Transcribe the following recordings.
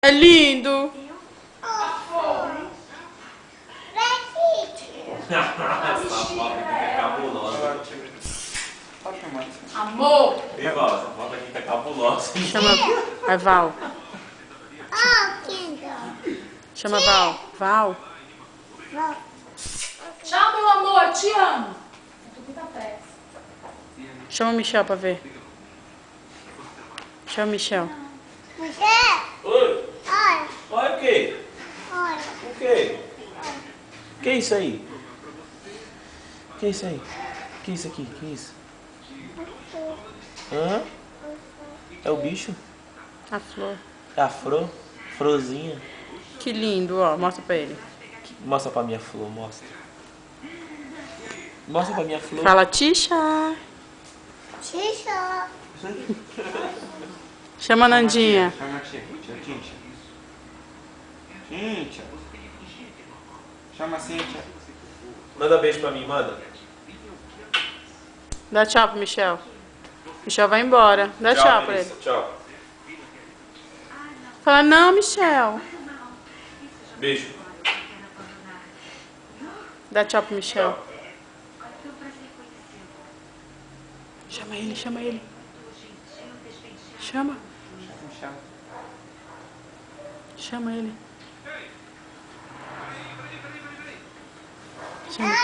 É lindo. Essa foto aqui tá cabulosa. Amor. Ei, Val, essa foto aqui tá cabulosa. Chama a Val. Chama Val. Val. Tchau, meu amor. Eu te amo. Chama o Michel pra ver. Chama o Michel. Oi? Oi, o quê? O quê? O que é isso aí? O que é isso aí? O que é isso aqui? O que é isso? Hã? É o bicho? A flor. É a flor? Florzinha? Que lindo, ó. Mostra pra ele. Mostra pra minha flor, mostra. Mostra pra minha flor. Fala, Tisha. Chama a Nandinha. Chama a tia. Tintia. Tintia. Chama a Cíntia. Manda beijo pra mim, manda. Dá tchau pro Michel. Michel vai embora. Dá tchau pra Melissa. ele. Tchau. Fala, não, Michel. Beijo. Dá tchau pro Michel. Tchau. Chama ele, chama ele. Chama. Chama. Chama ele. Chama.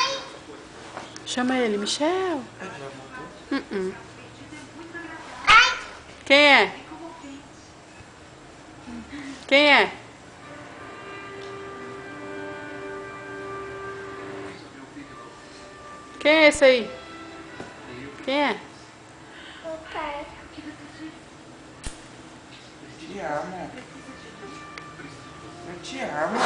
Chama ele, Michel. Quem é? Quem é? Quem é esse aí? Quem é? Eu te amo. Eu te amo.